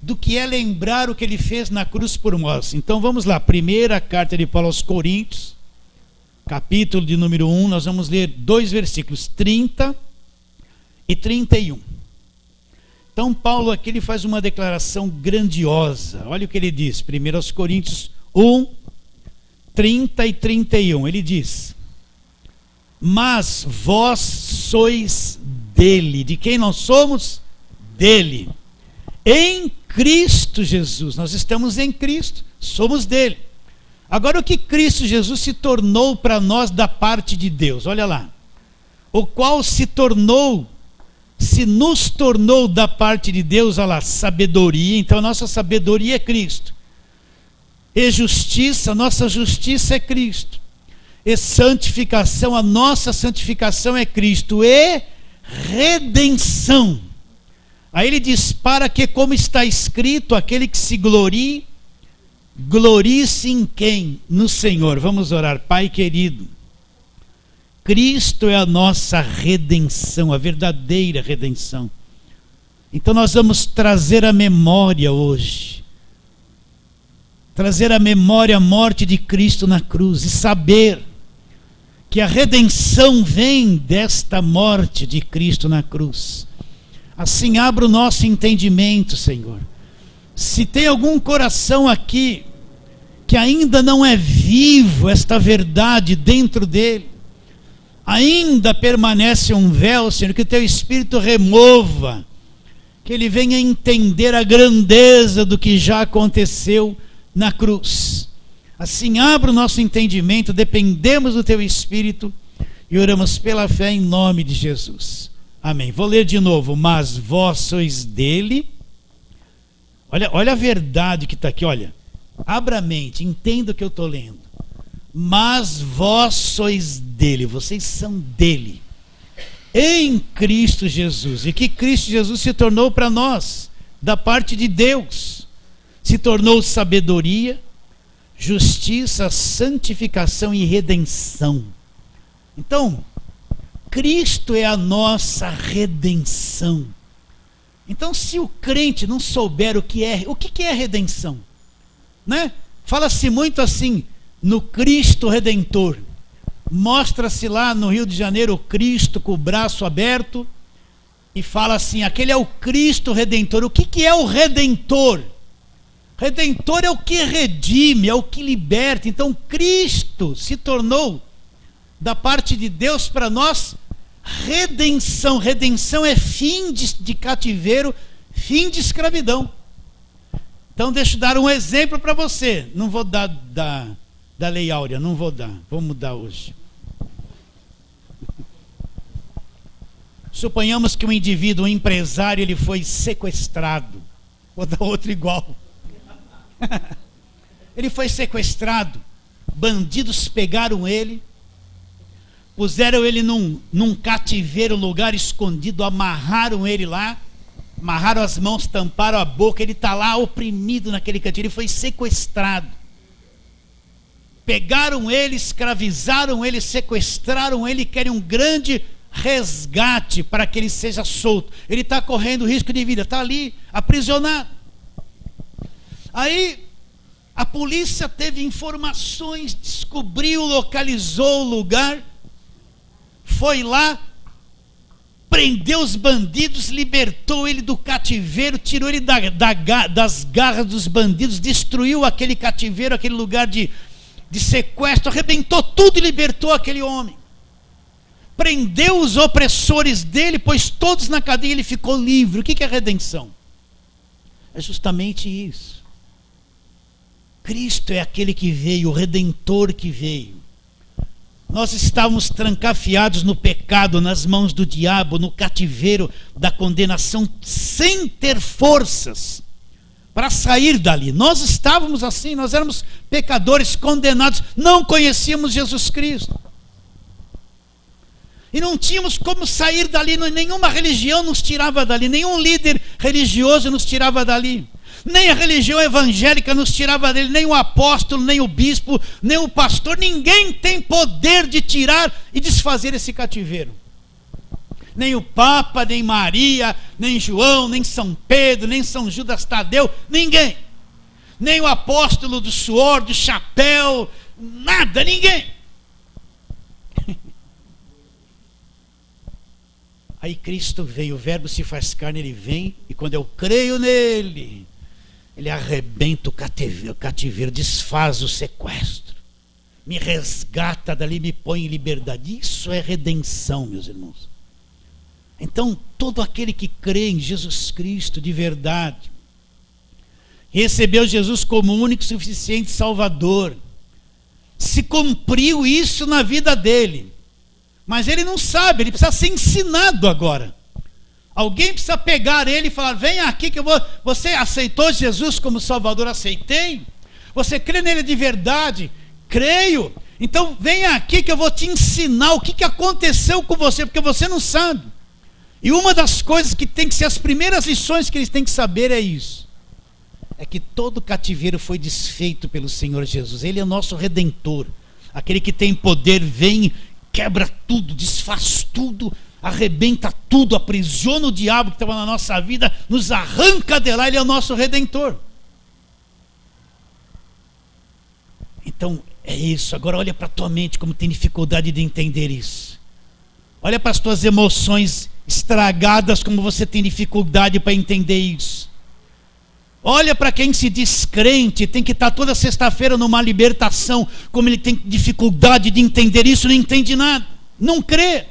do que é lembrar o que ele fez na cruz por nós. Então vamos lá, primeira carta de Paulo aos Coríntios, capítulo de número 1, nós vamos ler 2 versículos, 30 e 31. Então Paulo aqui ele faz uma declaração grandiosa. Olha o que ele diz, 1 aos Coríntios 1, 30 e 31. Ele diz: mas vós sois dele. De quem nós somos? Dele. Em Cristo Jesus. Nós estamos em Cristo, somos dele. Agora, o que Cristo Jesus se tornou para nós da parte de Deus? Olha lá. O qual se nos tornou da parte de Deus, olha lá, sabedoria. Então a nossa sabedoria é Cristo. E justiça, a nossa justiça é Cristo. E santificação, a nossa santificação é Cristo. E redenção. Aí ele diz, para que, como está escrito, aquele que se glorie, glorie-se em quem? No Senhor. Vamos orar. Pai querido, Cristo é a nossa redenção, a verdadeira redenção. Então nós vamos trazer a memória hoje, trazer a memória a morte de Cristo na cruz e saber que a redenção vem desta morte de Cristo na cruz. Assim abra o nosso entendimento, Senhor. Se tem algum coração aqui que ainda não é vivo esta verdade dentro dele, ainda permanece um véu, Senhor, que o teu Espírito remova, que ele venha entender a grandeza do que já aconteceu na cruz. Assim abra o nosso entendimento, dependemos do teu Espírito e oramos pela fé em nome de Jesus. Amém. Vou ler de novo. Mas vós sois dele. Olha a verdade que está aqui, olha. Abra a mente, entenda o que eu estou lendo. Mas vós sois dele, vocês são dele. Em Cristo Jesus. E que Cristo Jesus se tornou para nós, da parte de Deus. Se tornou sabedoria, justiça, santificação e redenção. Então, Cristo é a nossa redenção. Então, se o crente não souber o que é redenção, né? Fala-se muito assim, no Cristo Redentor. Mostra-se lá no Rio de Janeiro o Cristo com o braço aberto e fala assim, aquele é o Cristo Redentor. O que é o Redentor? Redentor é o que redime, é o que liberta. Então Cristo se tornou, da parte de Deus para nós, redenção. Redenção é fim de cativeiro, fim de escravidão. Então deixa eu dar um exemplo para você. Não vou dar da Lei Áurea, não vou dar. Vou mudar hoje. Suponhamos que um indivíduo, um empresário, ele foi sequestrado. Vou dar outro igual. Ele foi sequestrado. Bandidos pegaram ele, puseram ele num cativeiro, lugar escondido, amarraram ele lá, amarraram as mãos, tamparam a boca, ele está lá oprimido naquele cativeiro, ele foi sequestrado. Pegaram ele, escravizaram ele, sequestraram ele, querem um grande resgate para que ele seja solto. Ele está correndo risco de vida, está ali, aprisionado. Aí a polícia teve informações, descobriu, localizou o lugar, foi lá, prendeu os bandidos, libertou ele do cativeiro, tirou ele das garras dos bandidos, destruiu aquele cativeiro, aquele lugar de sequestro, arrebentou tudo e libertou aquele homem. Prendeu os opressores dele, pôs todos na cadeia, ele ficou livre. O que é redenção? É justamente isso. Cristo é aquele que veio, o Redentor que veio. Nós estávamos trancafiados no pecado, nas mãos do diabo, no cativeiro da condenação, sem ter forças para sair dali. Nós estávamos assim, nós éramos pecadores condenados, não conhecíamos Jesus Cristo. E não tínhamos como sair dali, nenhuma religião nos tirava dali, nenhum líder religioso nos tirava dali. Nem a religião evangélica nos tirava dele, nem o apóstolo, nem o bispo, nem o pastor. Ninguém tem poder de tirar e desfazer esse cativeiro. Nem o Papa, nem Maria, nem João, nem São Pedro, nem São Judas Tadeu, ninguém. Nem o apóstolo do suor, do chapéu, nada, ninguém. Aí Cristo veio, o verbo se faz carne, ele vem, e quando eu creio nele, ele arrebenta o cativeiro, desfaz o sequestro, me resgata dali, me põe em liberdade. Isso é redenção, meus irmãos. Então, todo aquele que crê em Jesus Cristo de verdade, recebeu Jesus como único e suficiente Salvador, se cumpriu isso na vida dele, mas ele não sabe, ele precisa ser ensinado agora. Alguém precisa pegar ele e falar: vem aqui que eu vou. Você aceitou Jesus como Salvador? Aceitei. Você crê nele de verdade? Creio. Então vem aqui que eu vou te ensinar o que aconteceu com você, porque você não sabe. E uma das coisas que tem que ser as primeiras lições que eles têm que saber é isso: é que todo cativeiro foi desfeito pelo Senhor Jesus. Ele é o nosso Redentor, aquele que tem poder, vem, quebra tudo, desfaz tudo, arrebenta tudo, aprisiona o diabo que estava na nossa vida, nos arranca de lá. Ele é o nosso Redentor. Então é isso. Agora olha para a tua mente como tem dificuldade de entender isso. Olha para as tuas emoções estragadas, como você tem dificuldade para entender isso. Olha para quem se diz crente, tem que estar toda sexta-feira numa libertação, como ele tem dificuldade de entender isso, não entende nada, não crê.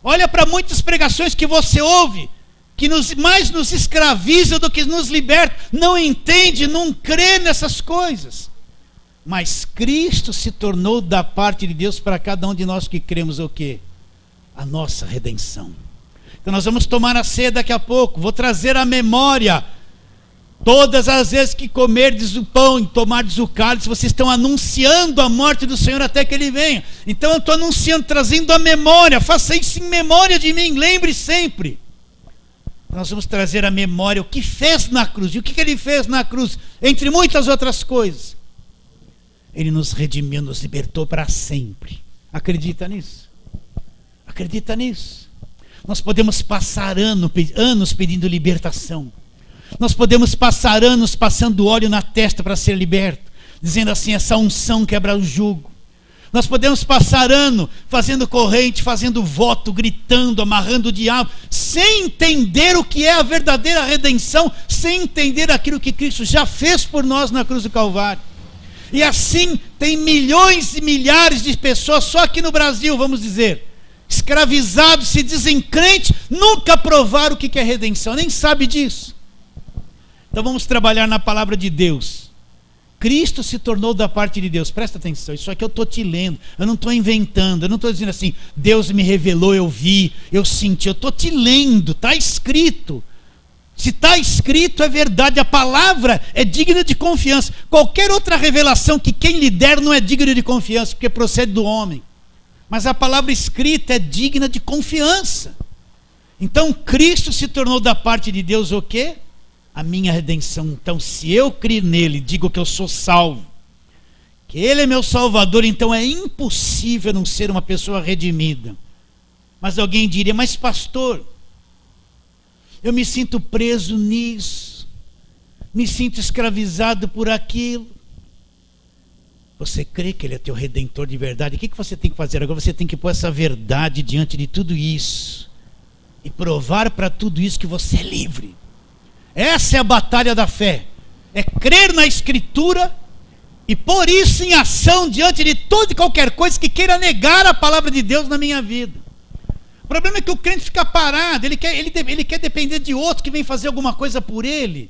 Olha para muitas pregações que você ouve, que mais nos escraviza do que nos liberta, não entende, não crê nessas coisas. Mas Cristo se tornou da parte de Deus para cada um de nós que cremos o quê? A nossa redenção. Então nós vamos tomar a ceia daqui a pouco, vou trazer à memória. Todas as vezes que comerdes o pão e tomardes o cálice, vocês estão anunciando a morte do Senhor até que Ele venha. Então eu estou anunciando, trazendo a memória. Faça isso em memória de mim, lembre sempre. Nós vamos trazer a memória o que fez na cruz. E o que Ele fez na cruz? Entre muitas outras coisas, Ele nos redimiu, nos libertou para sempre. Acredita nisso? Acredita nisso? Nós podemos passar anos pedindo libertação. Nós podemos passar anos passando óleo na testa para ser liberto, dizendo assim: essa unção quebra o jugo. Nós podemos passar ano fazendo corrente, fazendo voto, gritando, amarrando o diabo, sem entender o que é a verdadeira redenção, sem entender aquilo que Cristo já fez por nós na cruz do Calvário. E assim tem milhões e milhares de pessoas, só aqui no Brasil, vamos dizer, escravizados, se dizem crentes, nunca provaram o que é redenção, nem sabe disso. Então vamos trabalhar na palavra de Deus. Cristo se tornou da parte de Deus. Presta atenção, isso aqui eu estou te lendo, eu não estou inventando, eu não estou dizendo assim: Deus me revelou, eu vi, eu senti. Eu estou te lendo, está escrito. Se está escrito é verdade, a palavra é digna de confiança. Qualquer outra revelação que quem lhe der não é digna de confiança, porque procede do homem. Mas a palavra escrita é digna de confiança. Então Cristo se tornou da parte de Deus o quê? A minha redenção. Então, se eu crer nele, digo que eu sou salvo, que ele é meu salvador, então é impossível não ser uma pessoa redimida. Mas alguém diria: mas pastor, eu me sinto preso nisso, me sinto escravizado por aquilo. Você crê que ele é teu redentor de verdade? O que você tem que fazer agora? Você tem que pôr essa verdade diante de tudo isso e provar para tudo isso que você é livre. Essa é a batalha da fé, é crer na Escritura e pôr isso em ação diante de toda e qualquer coisa que queira negar a palavra de Deus na minha vida. O problema é que o crente fica parado, ele quer depender de outro que vem fazer alguma coisa por ele,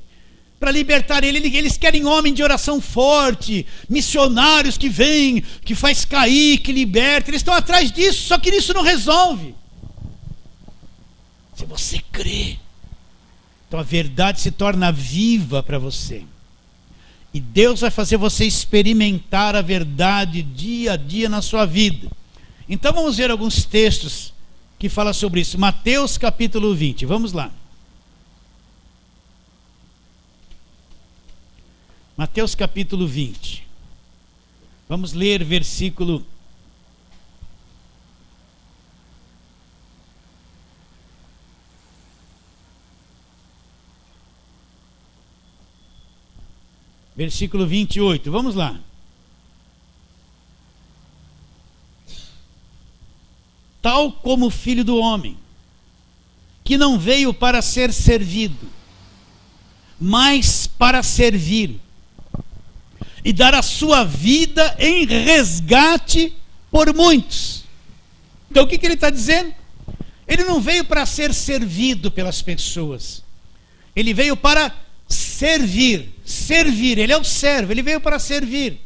para libertar ele. Eles querem homem de oração forte, missionários que vêm, que faz cair, que liberta. Eles estão atrás disso, só que isso não resolve. Se você crê, então a verdade se torna viva para você. E Deus vai fazer você experimentar a verdade dia a dia na sua vida. Então vamos ver alguns textos que falam sobre isso. Mateus capítulo 20, vamos lá. Mateus capítulo 20. Vamos ler versículo Versículo 28, vamos lá. Tal como o Filho do Homem, que não veio para ser servido, mas para servir e dar a sua vida em resgate por muitos. Então o que ele está dizendo? Ele não veio para ser servido pelas pessoas, ele veio para servir, ele é o servo, ele veio para servir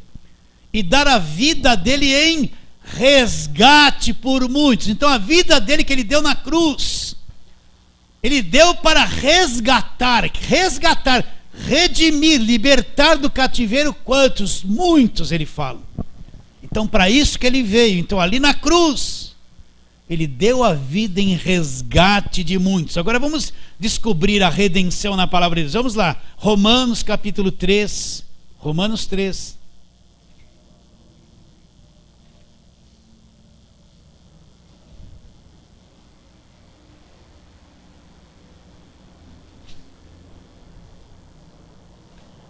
e dar a vida dele em resgate por muitos. Então a vida dele que ele deu na cruz, ele deu para resgatar, redimir, libertar do cativeiro quantos? Muitos, ele fala. Então para isso que ele veio. Então ali na cruz ele deu a vida em resgate de muitos. Agora vamos descobrir a redenção na palavra de Deus. Vamos lá, Romanos capítulo 3. Romanos 3.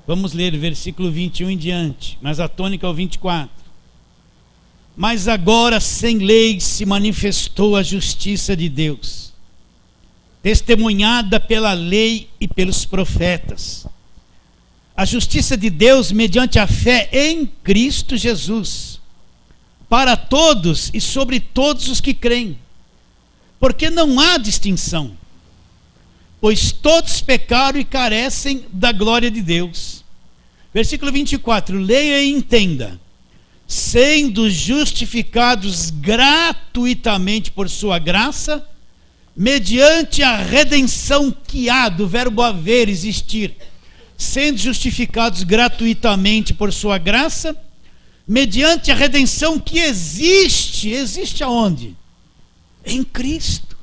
Vamos ler versículo 21 em diante, mas a tônica é o 24. Mas agora sem lei se manifestou a justiça de Deus, testemunhada pela lei e pelos profetas. A justiça de Deus mediante a fé em Cristo Jesus, para todos e sobre todos os que creem, porque não há distinção, pois todos pecaram e carecem da glória de Deus. Versículo 24, leia e entenda. Sendo justificados gratuitamente por sua graça, mediante a redenção que há, do verbo haver, existir. Sendo justificados gratuitamente por sua graça, mediante a redenção que existe aonde? Em Cristo.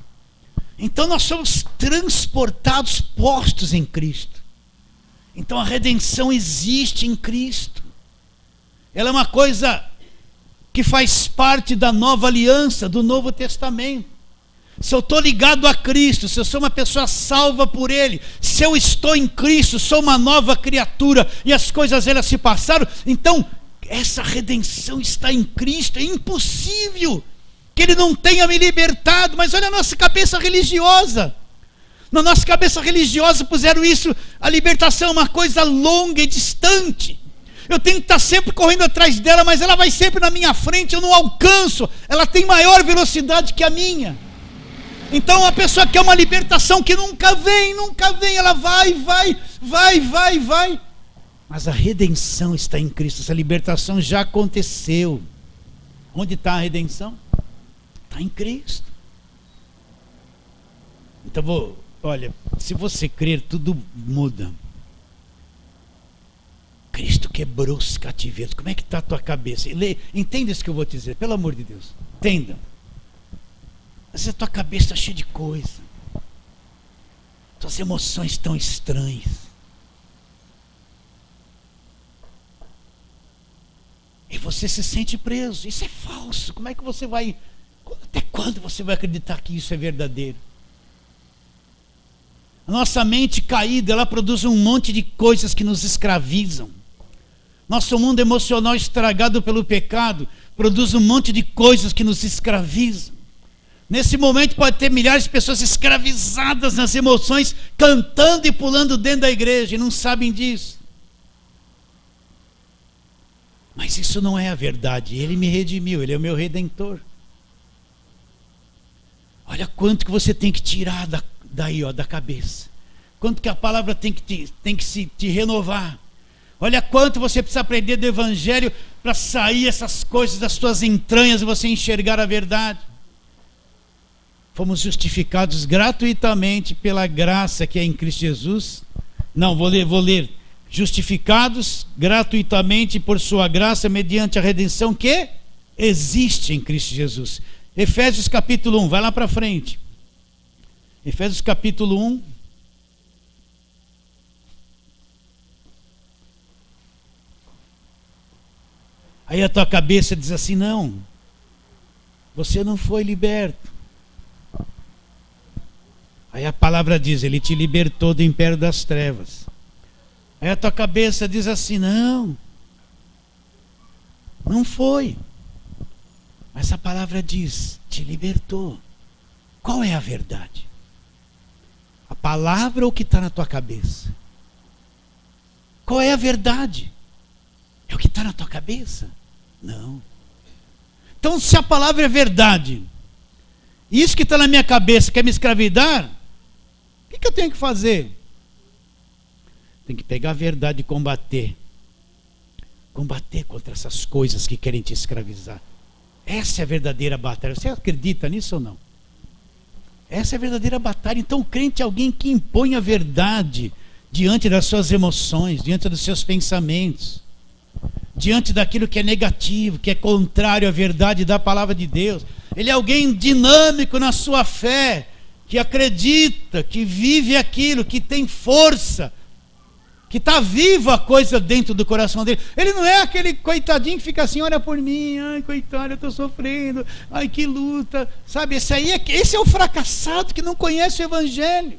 Então nós somos transportados, postos em Cristo. Então a redenção existe em Cristo. Ela é uma coisa que faz parte da nova aliança, do Novo Testamento. Se eu estou ligado a Cristo, se eu sou uma pessoa salva por Ele, se eu estou em Cristo, sou uma nova criatura e as coisas elas se passaram, então essa redenção está em Cristo. É impossível que Ele não tenha me libertado. Mas olha a nossa cabeça religiosa. Na nossa cabeça religiosa puseram isso, a libertação é uma coisa longa e distante. Eu tenho que estar sempre correndo atrás dela, mas ela vai sempre na minha frente, eu não alcanço. Ela tem maior velocidade que a minha. Então a pessoa quer uma libertação que nunca vem, ela vai. Mas a redenção está em Cristo, essa libertação já aconteceu. Onde está a redenção? Está em Cristo. Então olha, se você crer, tudo muda. Cristo quebrou os cativeiros. Como é que está a tua cabeça? Entenda isso que eu vou te dizer, pelo amor de Deus. Entenda. Às vezes a tua cabeça está cheia de coisa. Tuas emoções estão estranhas. E você se sente preso. Isso é falso. Como é que você vai... Até quando você vai acreditar que isso é verdadeiro? A nossa mente caída, ela produz um monte de coisas que nos escravizam. Nosso mundo emocional estragado pelo pecado produz um monte de coisas que nos escravizam. Nesse momento pode ter milhares de pessoas escravizadas nas emoções, cantando e pulando dentro da igreja e não sabem disso. Mas isso não é a verdade. Ele me redimiu, Ele é o meu redentor. Olha quanto que você tem que tirar da cabeça. Quanto que a palavra tem que te renovar. Olha quanto você precisa aprender do Evangelho para sair essas coisas das suas entranhas e você enxergar a verdade. Fomos justificados gratuitamente pela graça que é em Cristo Jesus. Não, vou ler. Justificados gratuitamente por sua graça mediante a redenção que existe em Cristo Jesus. Efésios capítulo 1, vai lá para frente. Efésios capítulo 1. Aí a tua cabeça diz assim, não, você não foi liberto. Aí a palavra diz, Ele te libertou do império das trevas. Aí a tua cabeça diz assim: não, não foi. Mas a palavra diz: te libertou. Qual é a verdade? A palavra ou o que está na tua cabeça? Qual é a verdade? É o que está na tua cabeça? Não. Então, se a palavra é verdade, e isso que está na minha cabeça quer me escravidar, o que eu tenho que fazer? Tem que pegar a verdade e combater. Combater contra essas coisas que querem te escravizar. Essa é a verdadeira batalha. Você acredita nisso ou não? Essa é a verdadeira batalha. Então o crente é alguém que impõe a verdade diante das suas emoções, diante dos seus pensamentos, diante daquilo que é negativo, que é contrário à verdade da palavra de Deus. Ele é alguém dinâmico na sua fé, que acredita, que vive aquilo, que tem força, que está viva a coisa dentro do coração dele. Ele não é aquele coitadinho que fica assim: olha por mim, ai coitado, eu estou sofrendo, ai que luta, sabe? Esse é o fracassado que não conhece o Evangelho.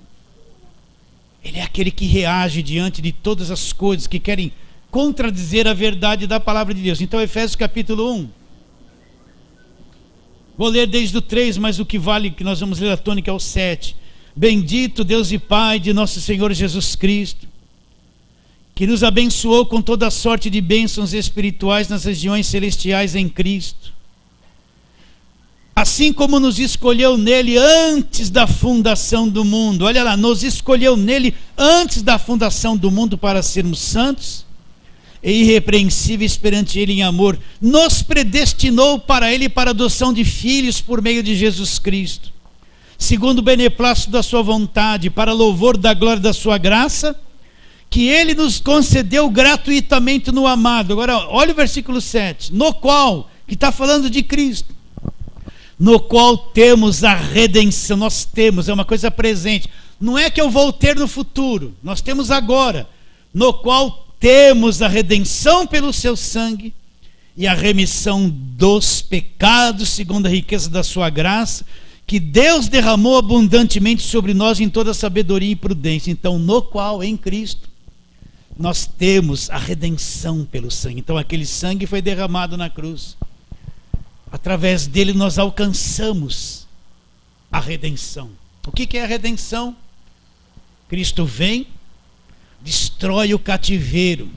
Ele é aquele que reage diante de todas as coisas que querem contradizer a verdade da palavra de Deus. Então Efésios capítulo 1, vou ler desde o 3, mas o que vale que nós vamos ler a tônica é o 7. Bendito Deus e Pai de nosso Senhor Jesus Cristo, que nos abençoou com toda sorte de bênçãos espirituais nas regiões celestiais em Cristo, assim como nos escolheu nele antes da fundação do mundo. Olha lá, nos escolheu nele antes da fundação do mundo para sermos santos e irrepreensíveis perante ele em amor. Nos predestinou para ele para a adoção de filhos por meio de Jesus Cristo, segundo o beneplácito da sua vontade, para louvor da glória da sua graça, que ele nos concedeu gratuitamente no amado. Agora olha o versículo 7, no qual, que está falando de Cristo, no qual temos a redenção. Nós temos, é uma coisa presente, não é que eu vou ter no futuro, nós temos agora. No qual temos a redenção pelo seu sangue e a remissão dos pecados, segundo a riqueza da sua graça, que Deus derramou abundantemente sobre nós em toda sabedoria e prudência. Então, no qual, em Cristo, nós temos a redenção pelo sangue. Então aquele sangue foi derramado na cruz. Através dele nós alcançamos a redenção. O que é a redenção? Cristo vem, destrói o cativeiro,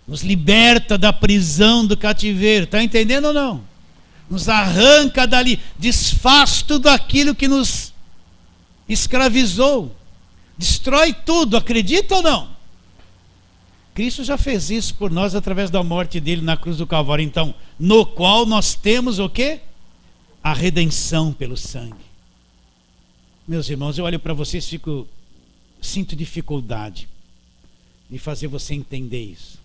nos liberta da prisão do cativeiro. Está entendendo ou não? Nos arranca dali, desfaz tudo aquilo que nos escravizou, destrói tudo. Acredita ou não? Cristo já fez isso por nós através da morte dele na cruz do Calvário. Então, no qual nós temos o quê? A redenção pelo sangue. Meus irmãos, eu olho para vocês e sinto dificuldade de fazer você entender isso.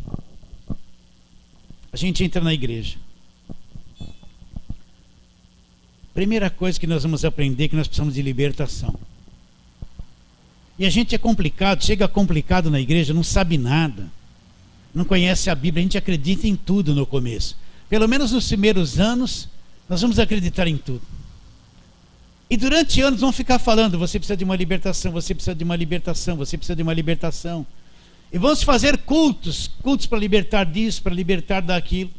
A gente entra na igreja. Primeira coisa que nós vamos aprender é que nós precisamos de libertação. E a gente é complicado, chega complicado na igreja, não sabe nada, não conhece a Bíblia. A gente acredita em tudo no começo. Pelo menos nos primeiros anos, nós vamos acreditar em tudo. E durante anos vão ficar falando: você precisa de uma libertação, você precisa de uma libertação, você precisa de uma libertação. E vamos fazer cultos para libertar disso, para libertar daquilo.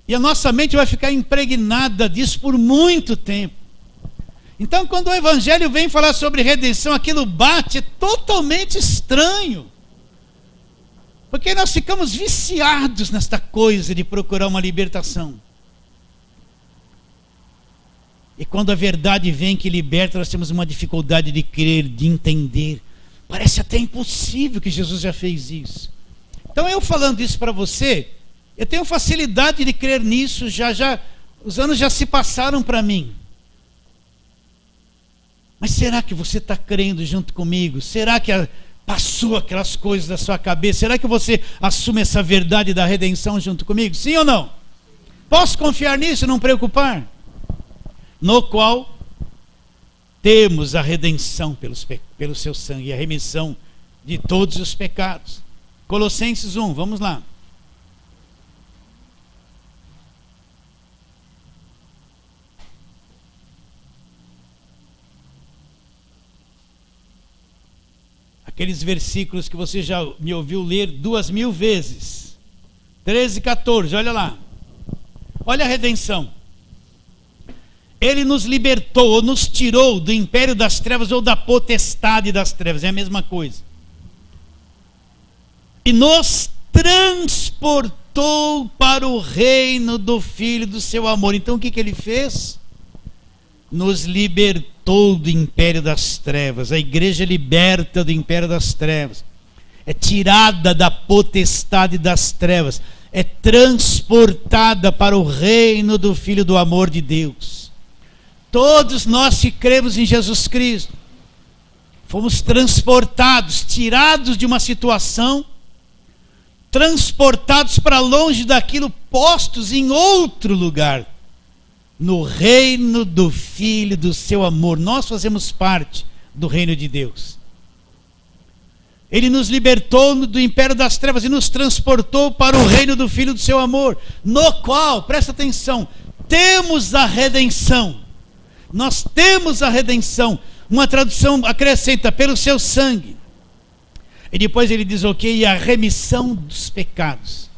E a nossa mente vai ficar impregnada disso por muito tempo. Então, quando o Evangelho vem falar sobre redenção, aquilo bate, é totalmente estranho. Porque nós ficamos viciados nesta coisa de procurar uma libertação. E quando a verdade vem que liberta, nós temos uma dificuldade de crer, de entender. Parece até impossível que Jesus já fez isso. Então, eu falando isso para você, eu tenho facilidade de crer nisso, os anos já se passaram para mim. Mas será que você está crendo junto comigo? Será que passou aquelas coisas da sua cabeça? Será que você assume essa verdade da redenção junto comigo? Sim ou não? Posso confiar nisso e não preocupar? No qual temos a redenção pelo seu sangue e a remissão de todos os pecados. Colossenses 1, vamos lá. Aquele aqueles versículos que você já me ouviu ler 2000 vezes. 13 e 14, olha lá. Olha a redenção. Ele nos libertou, ou nos tirou do império das trevas, ou da potestade das trevas, é a mesma coisa. E nos transportou para o reino do Filho do seu amor. Então o que ele fez? Nos libertou do império das trevas. A igreja é liberta do império das trevas. É tirada da potestade das trevas. É transportada para o reino do Filho do amor de Deus. Todos nós que cremos em Jesus Cristo, fomos transportados, tirados de uma situação, transportados para longe daquilo, postos em outro lugar, no reino do Filho do seu amor. Nós fazemos parte do reino de Deus. Ele nos libertou do império das trevas e nos transportou para o reino do Filho do seu amor, no qual, presta atenção, temos a redenção. Nós temos a redenção. Uma tradução acrescenta, pelo seu sangue. E depois ele diz o quê? E a remissão dos pecados.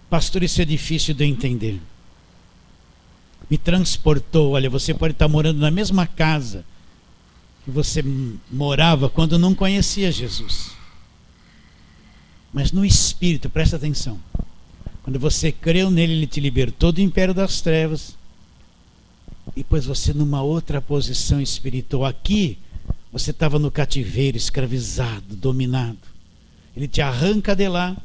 Pastor, isso é difícil de eu entender. Me transportou. Olha, você pode estar morando na mesma casa que você morava quando não conhecia Jesus. Mas no Espírito, presta atenção. Quando você creu nele, ele te libertou do império das trevas. E pôs você numa outra posição espiritual. Aqui, você estava no cativeiro, escravizado, dominado. Ele te arranca de lá,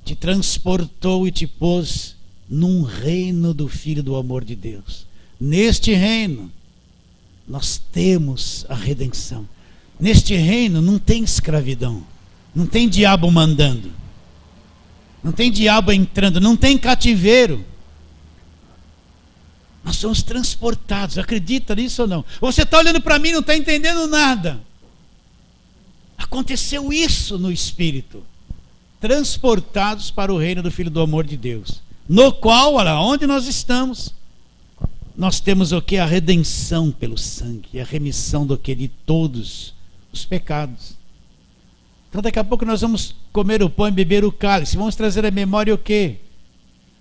te transportou e te pôs num reino do Filho do amor de Deus. Neste reino, nós temos a redenção. Neste reino não tem escravidão, não tem diabo mandando, não tem diabo entrando, não tem cativeiro. Nós somos transportados, acredita nisso ou não? Você está olhando para mim e não está entendendo nada. Aconteceu isso no Espírito. Transportados para o reino do Filho do amor de Deus. No qual, olha, onde nós estamos, nós temos o que? A redenção pelo sangue, a remissão do que? De todos os pecados. Então daqui a pouco nós vamos comer o pão e beber o cálice. Vamos trazer à memória o quê?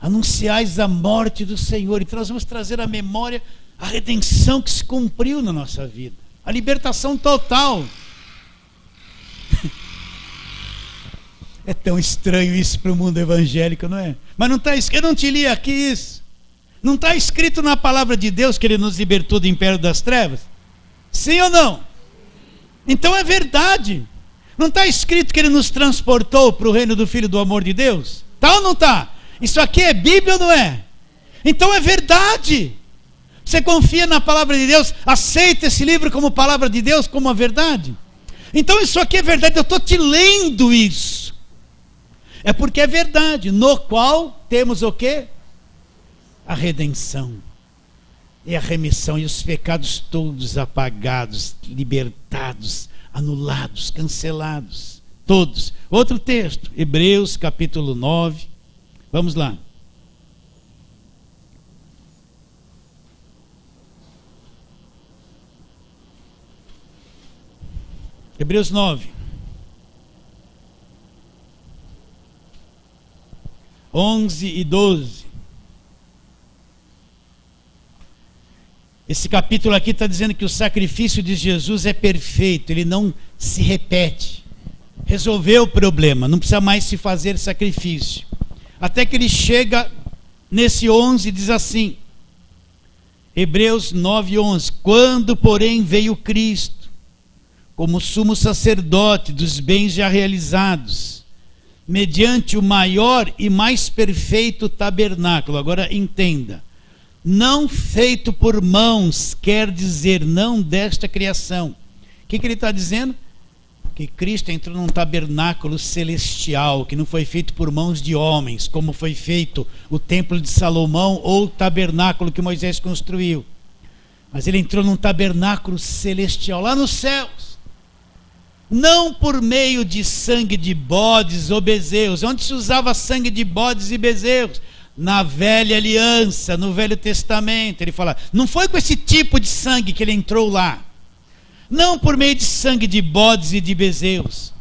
Anunciais a morte do Senhor. Então nós vamos trazer à memória a redenção que se cumpriu na nossa vida. A libertação total. É tão estranho isso para o mundo evangélico, não é? Mas não está escrito, eu não te li aqui isso. Não está escrito na palavra de Deus que ele nos libertou do império das trevas? Sim ou não? Então é verdade. Não está escrito que ele nos transportou para o reino do Filho do amor de Deus? Está ou não está? Isso aqui é Bíblia ou não é? Então é verdade. Você confia na palavra de Deus? Aceita esse livro como palavra de Deus, como a verdade? Então isso aqui é verdade, eu estou te lendo isso. É porque é verdade, no qual temos o quê? A redenção. E a remissão, e os pecados todos apagados, libertados, anulados, cancelados. Todos. Outro texto, Hebreus capítulo 9. Vamos lá. Hebreus 9. 11 e 12. Esse capítulo aqui está dizendo que o sacrifício de Jesus é perfeito, ele não se repete. Resolveu o problema, não precisa mais se fazer sacrifício. Até que ele chega nesse 11 e diz assim, Hebreus 9, 11. Quando, porém, veio Cristo, como sumo sacerdote dos bens já realizados, mediante o maior e mais perfeito tabernáculo. Agora entenda, não feito por mãos, quer dizer, não desta criação. O que ele está dizendo? Que Cristo entrou num tabernáculo celestial, que não foi feito por mãos de homens, como foi feito o templo de Salomão ou o tabernáculo que Moisés construiu. Mas ele entrou num tabernáculo celestial, lá nos céus. Não por meio de sangue de bodes ou bezerros. Onde se usava sangue de bodes e bezerros? Na velha aliança, no Velho Testamento. Ele fala, não foi com esse tipo de sangue que ele entrou lá. não por meio de sangue de bodes e de bezerros,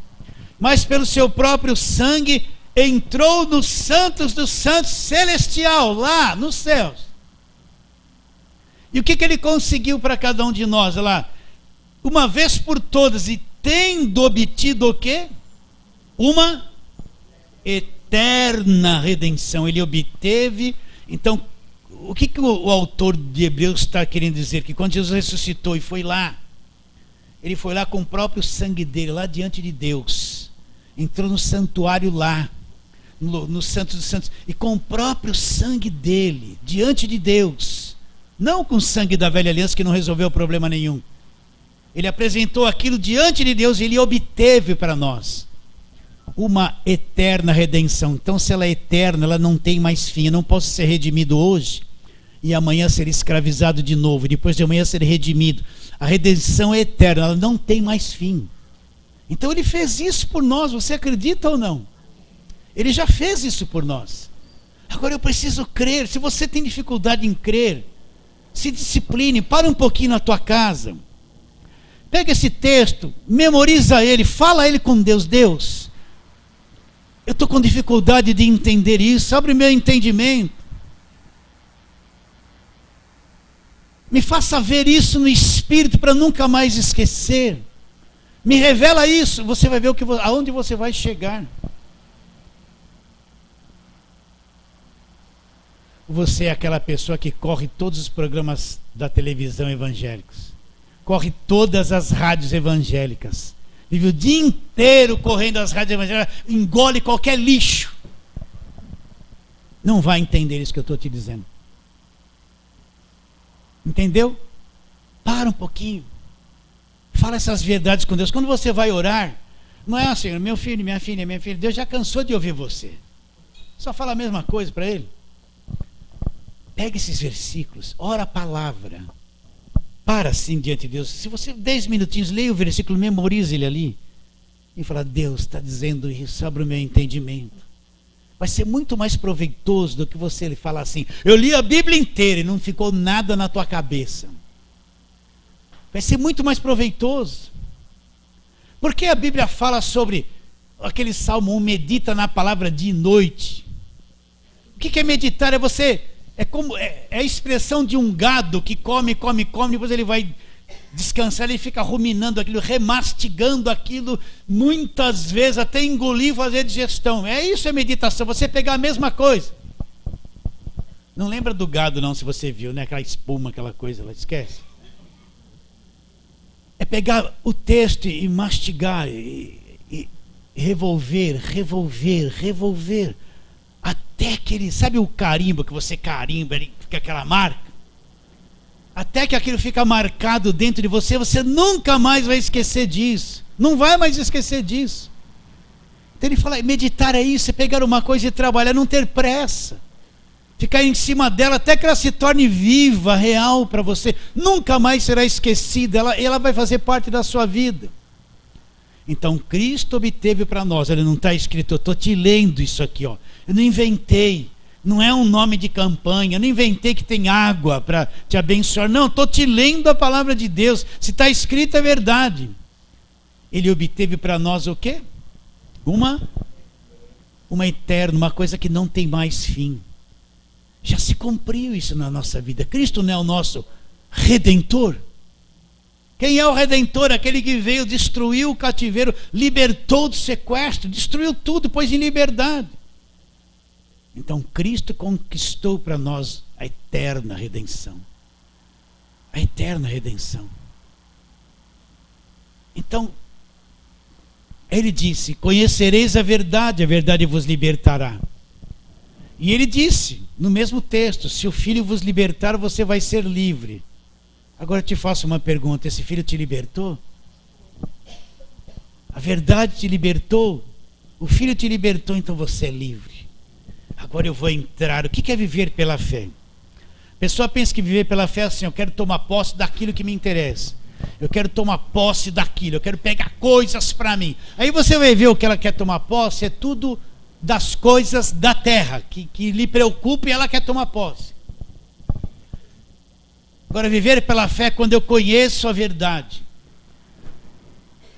mas pelo seu próprio sangue entrou nos santos dos santos celestial, lá nos céus. E o que ele conseguiu para cada um de nós lá? Uma vez por todas, e tendo obtido o quê? Uma eterna redenção. Ele obteve. Então, o que o autor de Hebreus está querendo dizer? Que quando Jesus ressuscitou e foi lá, ele foi lá com o próprio sangue dele, lá diante de Deus. Entrou no santuário lá, no Santo dos Santos, e com o próprio sangue dele, diante de Deus. Não com o sangue da velha aliança, que não resolveu problema nenhum. Ele apresentou aquilo diante de Deus e ele obteve para nós uma eterna redenção. Então, se ela é eterna, ela não tem mais fim. Eu não posso ser redimido hoje e amanhã ser escravizado de novo, e depois de amanhã ser redimido. A redenção é eterna, ela não tem mais fim. Então ele fez isso por nós, você acredita ou não? Ele já fez isso por nós. Agora eu preciso crer. Se você tem dificuldade em crer, se discipline, para um pouquinho na tua casa, pega esse texto, memoriza ele, fala ele com Deus. Deus, eu estou com dificuldade de entender isso, abre meu entendimento, me faça ver isso no Espírito para nunca mais esquecer, me revela isso. Você vai ver aonde você vai chegar. Você é aquela pessoa que corre todos os programas da televisão evangélicos, corre todas as rádios evangélicas, vive o dia inteiro correndo as rádios evangélicas, engole qualquer lixo. Não vai entender isso que eu estou te dizendo. Entendeu? Para um pouquinho, fala essas verdades com Deus. Quando você vai orar, não é assim, meu filho, minha filha, Deus já cansou de ouvir você, só fala a mesma coisa para ele. Pega esses versículos, ora a palavra, para assim diante de Deus. Se você 10 minutinhos, leia o versículo, memorize ele ali e fala: Deus está dizendo isso, sobre o meu entendimento. Vai ser muito mais proveitoso do que você ele falar assim: eu li a Bíblia inteira e não ficou nada na tua cabeça. Vai ser muito mais proveitoso. Porque a Bíblia fala sobre aquele Salmo 1, medita na palavra dia e noite. O que é meditar? É a expressão de um gado que come, depois ele vai descansar, ele fica ruminando aquilo, remastigando aquilo, muitas vezes até engolir, fazer digestão. Isso é meditação, você pegar a mesma coisa. Não lembra do gado não, se você viu, né? Aquela espuma, aquela coisa, esquece. É pegar o texto e mastigar, e revolver, até que ele, sabe o carimbo que você carimba, ele fica aquela marca, até que aquilo fica marcado dentro de você, você nunca mais vai esquecer disso, não vai mais esquecer disso. Então ele fala, meditar é isso, é pegar uma coisa e trabalhar, não ter pressa, ficar em cima dela até que ela se torne viva, real para você, nunca mais será esquecida, ela vai fazer parte da sua vida. Então Cristo obteve para nós, ele não está escrito, eu estou te lendo isso aqui, ó. Eu não inventei, não é um nome de campanha, eu não inventei que tem água para te abençoar, não, estou te lendo a palavra de Deus, se está escrito é verdade. Ele obteve para nós o quê? Uma eterna, uma coisa que não tem mais fim. Já se cumpriu isso na nossa vida. Cristo não é o nosso Redentor? Quem é o Redentor? Aquele que veio, destruiu o cativeiro, libertou do sequestro, destruiu tudo, pôs em liberdade. Então Cristo conquistou para nós a eterna redenção. A eterna redenção. Então, ele disse, conhecereis a verdade vos libertará. E ele disse, no mesmo texto, se o Filho vos libertar, você vai ser livre. Agora eu te faço uma pergunta, esse Filho te libertou? A verdade te libertou? O Filho te libertou, então você é livre. Agora eu vou entrar, o que é viver pela fé? A pessoa pensa que viver pela fé é assim, eu quero tomar posse daquilo que me interessa. Eu quero tomar posse daquilo, eu quero pegar coisas para mim. Aí você vai ver o que ela quer tomar posse, é tudo das coisas da terra, que lhe preocupa e ela quer tomar posse. Agora, viver pela fé é quando eu conheço a verdade.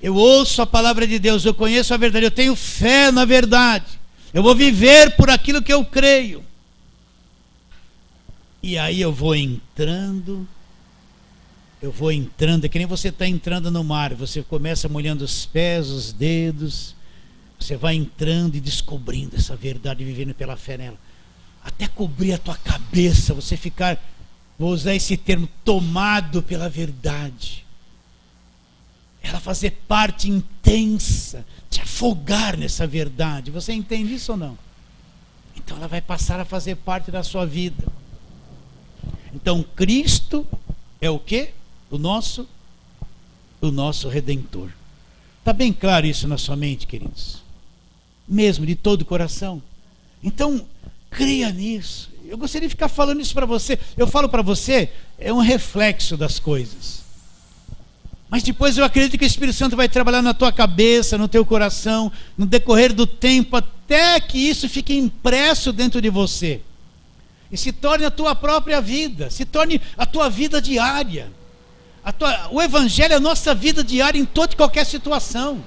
Eu ouço a palavra de Deus, eu conheço a verdade, eu tenho fé na verdade. Eu vou viver por aquilo que eu creio. E aí eu vou entrando, é que nem você está entrando no mar. Você começa molhando os pés, os dedos, você vai entrando e descobrindo essa verdade, vivendo pela fé nela. Até cobrir a tua cabeça, você ficar, vou usar esse termo, tomado pela verdade. Ela fazer parte intensa, te afogar nessa verdade. Você entende isso ou não? Então ela vai passar a fazer parte da sua vida. Então Cristo é o quê? O nosso Redentor. Está bem claro isso na sua mente, queridos? Mesmo, de todo o coração. Então, creia nisso. Eu gostaria de ficar falando isso para você. Eu falo para você, é um reflexo das coisas. Mas depois eu acredito que o Espírito Santo vai trabalhar na tua cabeça, no teu coração, no decorrer do tempo, até que isso fique impresso dentro de você. E se torne a tua própria vida, se torne a tua vida diária. O Evangelho é a nossa vida diária em toda e qualquer situação.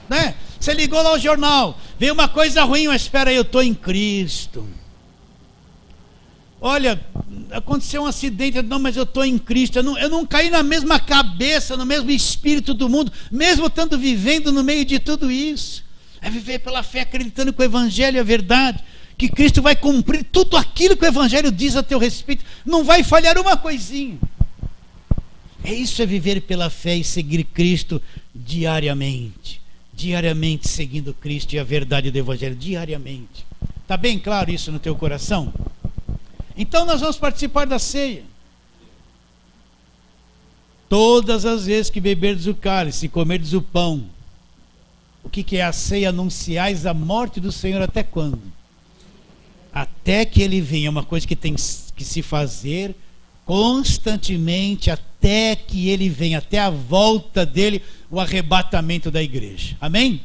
Né? Você ligou lá o jornal, veio uma coisa ruim, mas espera aí, eu estou em Cristo. Olha, aconteceu um acidente, não, mas eu estou em Cristo, eu não caí na mesma cabeça, no mesmo espírito do mundo, mesmo estando vivendo no meio de tudo isso. É viver pela fé, acreditando que o Evangelho é verdade, que Cristo vai cumprir tudo aquilo que o Evangelho diz a teu respeito, não vai falhar uma coisinha. Isso é viver pela fé e seguir Cristo diariamente seguindo Cristo e a verdade do Evangelho, diariamente. Está bem claro isso no teu coração? Então nós vamos participar da ceia. Todas as vezes que beberdes o cálice e comerdes o pão. O que é a ceia? Anunciais a morte do Senhor até quando? Até que Ele venha. É uma coisa que tem que se fazer constantemente até que Ele venha, até a volta dele, o arrebatamento da igreja. Amém?